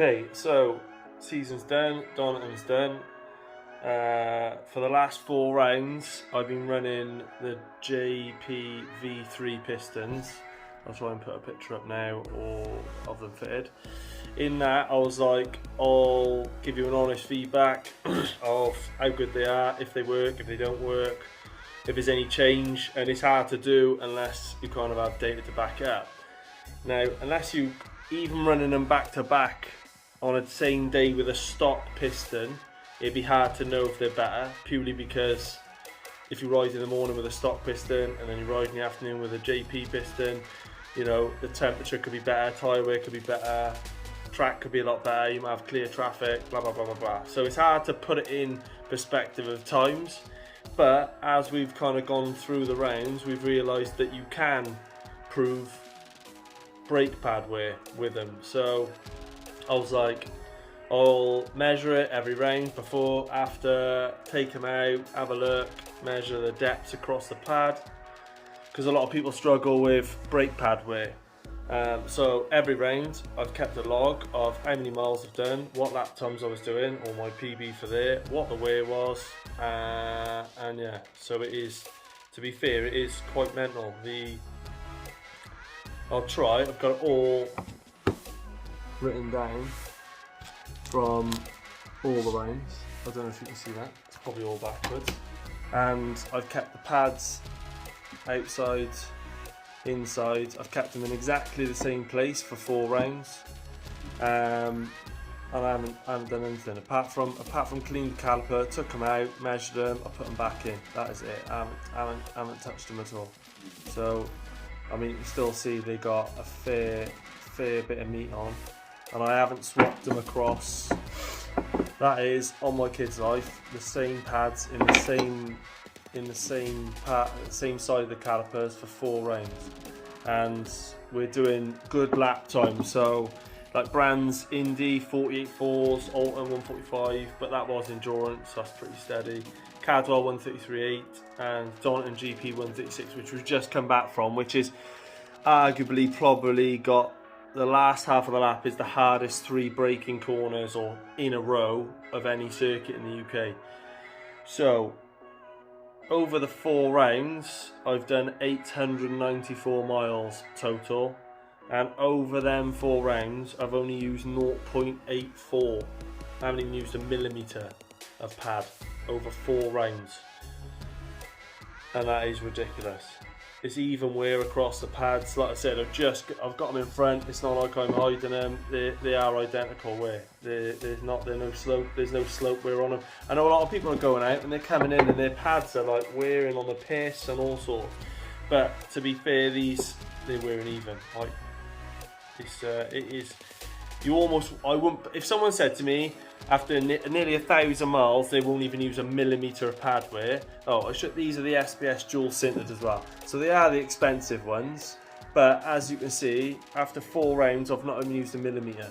Okay, so season's done, Donington's done. For the last 4 rounds, I've been running the JP V3 pistons. I'll try and put a picture up now of them fitted. In that, I was like, I'll give you an honest feedback of how good they are, if they work, if they don't work, if there's any change, and it's hard to do unless you kind of have data to back it up. Now, unless you even running them back to back on a same day with a stock piston, it'd be hard to know if they're better, purely because if you ride in the morning with a stock piston and then you ride in the afternoon with a JP piston, you know, the temperature could be better, tyre wear could be better, track could be a lot better, you might have clear traffic, blah blah blah blah blah. So it's hard to put it in perspective of times, but as we've kind of gone through the rounds, we've realised that you can prove brake pad wear with them. So I was like, I'll measure it every round, before, after, take them out, have a look, measure the depths across the pad, because a lot of people struggle with brake pad wear. So every round I've kept a log of how many miles I've done, what lap times I was doing, or my PB for there, what the wear was, and yeah, so it is, to be fair, it is quite mental. I've got it all written down from all the rounds. I don't know if you can see that, it's probably all backwards. And I've kept the pads outside, inside, I've kept them in exactly the same place for 4 rounds. And I haven't done anything apart from clean the caliper, took them out, measured them, I put them back in. That is it. I haven't touched them at all. So I mean, you can still see they got a fair bit of meat on, and I haven't swapped them across. That is, on my kid's life, the same pads in the same side of the calipers for 4 rounds, and we're doing good lap time. So like Brands Indy 48.4s, Alton 145, but that was endurance, so that's pretty steady. Cadwell 133.8 and Donington GP 136, which we've just come back from, which is arguably probably got the last half of the lap is the hardest 3 braking corners or in a row of any circuit in the UK. So over the 4 rounds I've done 894 miles total, and over them 4 rounds I've only used 0.84. I haven't even used a millimetre of pad over 4 rounds, and that is ridiculous. It's even wear across the pads. Like I said, I've got them in front. It's not like I'm hiding them. They are identical wear. There's no slope wear on them. I know a lot of people are going out and they're coming in and their pads are like wearing on the piss and all sorts. But to be fair, they're wearing even. Like it is. You almost, I wouldn't. If someone said to me after nearly 1,000 miles they won't even use a millimetre of pad wear. These are the SBS dual sintered as well, so they are the expensive ones. But as you can see, after 4 rounds I've not even used a millimetre.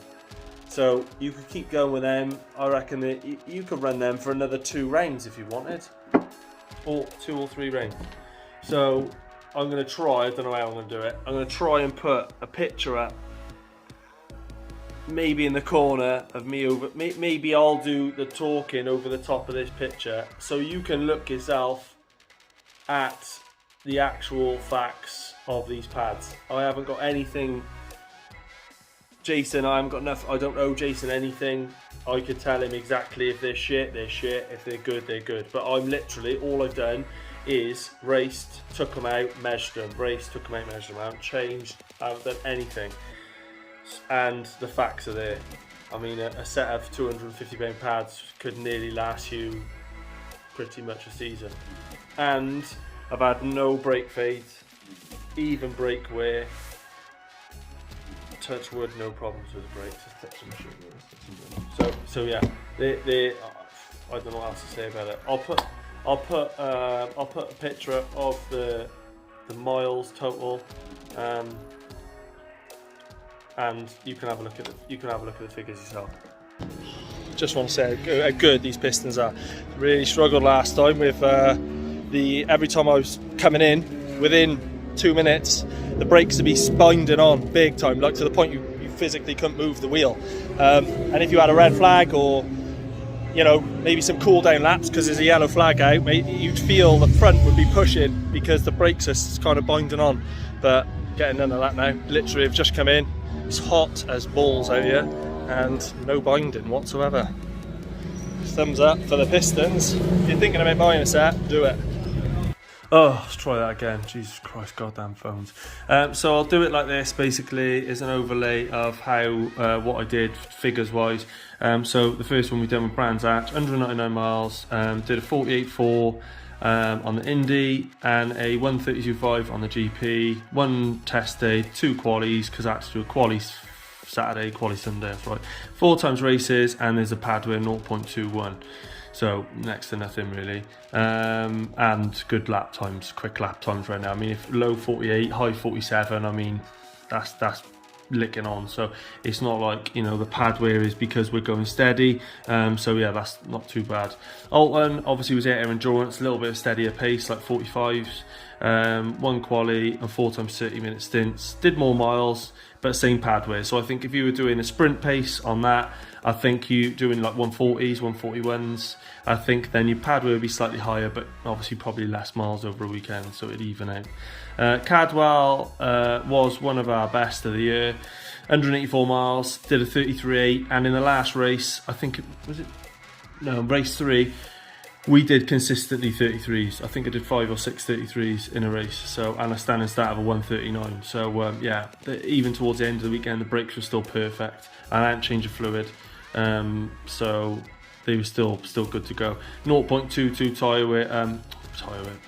So you could keep going with them. I reckon that you could run them for another 2 rounds if you wanted, or 2 or 3 rounds. So I'm going to try. I don't know how I'm going to do it. I'm going to try and put a picture up, maybe in the corner of me over. Maybe I'll do the talking over the top of this picture, so you can look yourself at the actual facts of these pads. I haven't got anything. Jason, I haven't got enough. I don't owe Jason anything. I could tell him exactly if they're shit, they're shit. If they're good, they're good. But I'm literally, all I've done is raced, took them out, measured them, raced, took them out, measured them. I haven't changed, I haven't done anything. And the facts are there. I mean, a set of 250 pound pads could nearly last you pretty much a season. And I've had no brake fades, even brake wear. Touch wood, no problems with the brakes. Just touch them shit. So yeah, they I don't know what else to say about it. I'll put a picture up of the miles total. And you can have a look at the figures yourself. Just want to say how good these pistons are. Really struggled last time with every time I was coming in, within 2 minutes the brakes would be spinding on big time, like to the point you physically couldn't move the wheel. And if you had a red flag, or you know, maybe some cool down laps because there's a yellow flag out, you'd feel the front would be pushing because the brakes are kind of binding on. But getting none of that now. Literally, I've just come in. It's hot as balls out here, and no binding whatsoever. Thumbs up for the Pistons. If you're thinking about buying a set, do it. Oh, let's try that again. Jesus Christ, goddamn phones. So I'll do it like this. Basically, is an overlay of how what I did figures wise. So the first one we done with Brands Hatch, 199 miles. Did a 48.4 on the Indy and a 132.5 on the GP. One test day, 2 qualies, because I had to do a quali Saturday, quali Sunday. That's right. 4 times races, and there's a Padway 0.21. So next to nothing really, and good lap times, quick lap times right now. I mean, if low 48, high 47, I mean, that's licking on. So it's not like, you know, the Padway is because we're going steady. So yeah, that's not too bad. Alton obviously was air endurance, a little bit of steadier pace, like 45s. 1 quali and 4 times 30-minute stints. Did more miles, but same Padway. So I think if you were doing a sprint pace on that, I think you doing like 140s, 141s, I think then your Padway would be slightly higher, but obviously probably less miles over a weekend, so it'd even out. Cadwell was one of our best of the year. 184 miles, did a 33.8, and in the last race, I think race 3, we did consistently 33s. I think I did 5 or 6 33s in a race. So, and a standing start of a 139. So yeah, even towards the end of the weekend, the brakes were still perfect. And I hadn't changed the fluid, so they were still good to go. 0.22 tyre wear,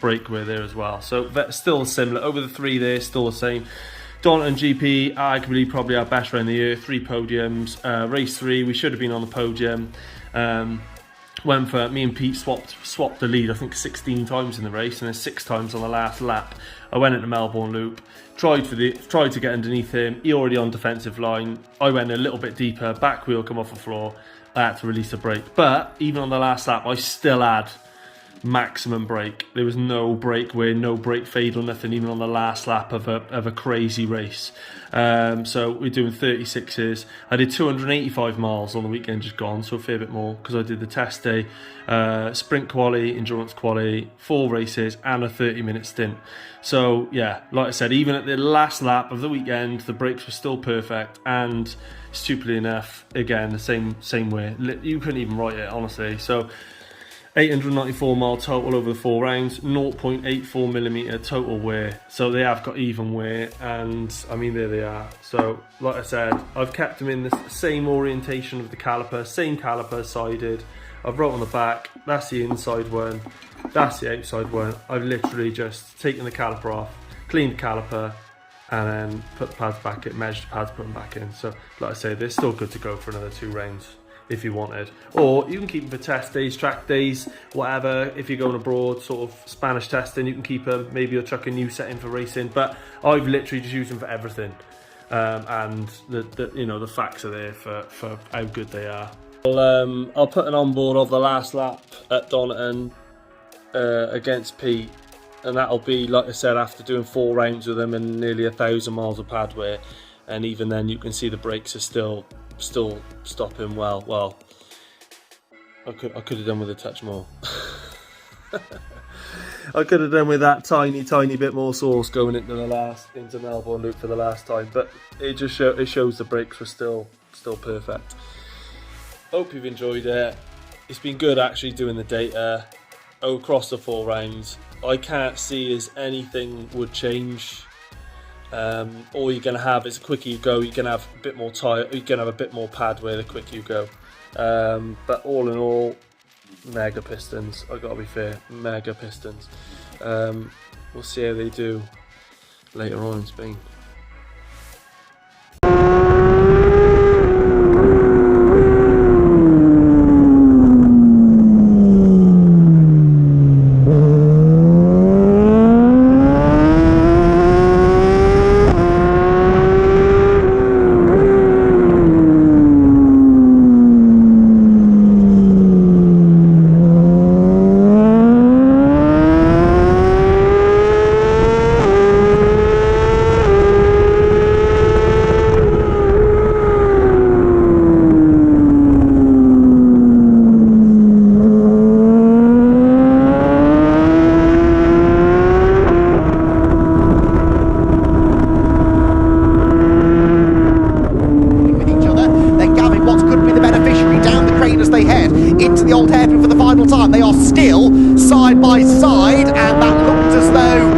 brake wear there as well. So that's still similar. Over the 3 there, still the same. Daunton GP, arguably probably our best round the year. 3 podiums. Race 3, we should have been on the podium. Went for, me and Pete swapped the lead, I think 16 times in the race, and then 6 times on the last lap. I went into Melbourne Loop, tried to get underneath him. He already on defensive line. I went a little bit deeper, back wheel come off the floor. I had to release a brake, but even on the last lap, I still had maximum brake. There was no brake wear, no brake fade or nothing, even on the last lap of a crazy race. So we're doing 36s. I did 285 miles on the weekend just gone, so a fair bit more, because I did the test day, sprint quali, endurance quali, 4 races and a 30-minute stint. So yeah, like I said, even at the last lap of the weekend, the brakes were still perfect, and stupidly enough, again, the same way. You couldn't even write it, honestly. So 894 mile total over the 4 rounds, 0.84mm total wear. So they have got even wear, and I mean, there they are. So like I said, I've kept them in the same orientation of the caliper, same caliper sided. I've wrote on the back, that's the inside one, that's the outside one. I've literally just taken the caliper off, cleaned the caliper, and then put the pads back in, measured the pads, put them back in. So like I say, they're still good to go for another 2 rounds. If you wanted, or you can keep them for test days, track days, whatever. If you're going abroad, sort of Spanish testing, you can keep them. Maybe you'll chuck a new setting for racing, but I've literally just used them for everything. And the facts are there for how good they are. I'll put an onboard of the last lap at Donington against Pete, and that'll be, like I said, after doing 4 rounds with them and nearly 1,000 miles of pad wear. And even then, you can see the brakes are still stopping well. I could have done with a touch more. I could have done with that tiny bit more sauce going into Melbourne Loop for the last time, but it just shows the brakes were still perfect. Hope you've enjoyed it. It's been good actually doing the data across the 4 rounds. I can't see as anything would change. All you're going to have is the quicker you go, you're going to have a bit more tyre, you're going to have a bit more pad wear the quicker you go. But all in all, mega Pistons. I've got to be fair, mega Pistons. We'll see how they do later on in Spain. inside, and that looked as though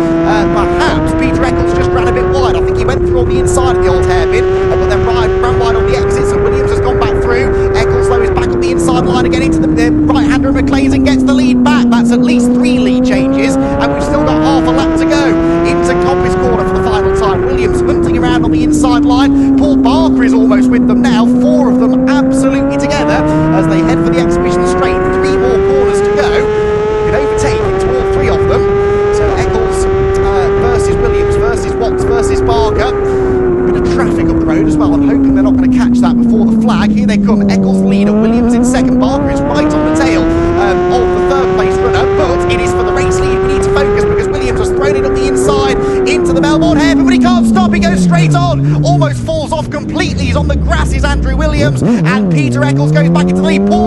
perhaps Peter Eccles just ran a bit wide. I think he went through on the inside of the old hairpin, but then ran wide on the exit, so Williams has gone back through. Eccles, though, is back on the inside line again into the right-hander of McLean and gets the lead back. That's at least 3 lead changes, and we've still got half a lap to go into Compass Corner for the final time. Williams hunting around on the inside line. Paul Barker is almost with them now, 4 of them absolutely together as they head for the exhibition straight. 3 more corners to go. You can overtake into all 3 of them. So Eccles versus Williams versus Watts versus Barker. Bit of traffic up the road as well. I'm hoping they're not going to catch that before the flag. Here they come. Eccles leader, Williams in second. Barker is right on the tail of the third place runner, but it is for the race lead. We need to focus because Williams has thrown it up the inside into the Melbourne hairpin, but he can't stop. He goes straight on. Almost falls off completely. He's on the grass, is Andrew Williams, and Peter Eccles goes back into the lead. Paul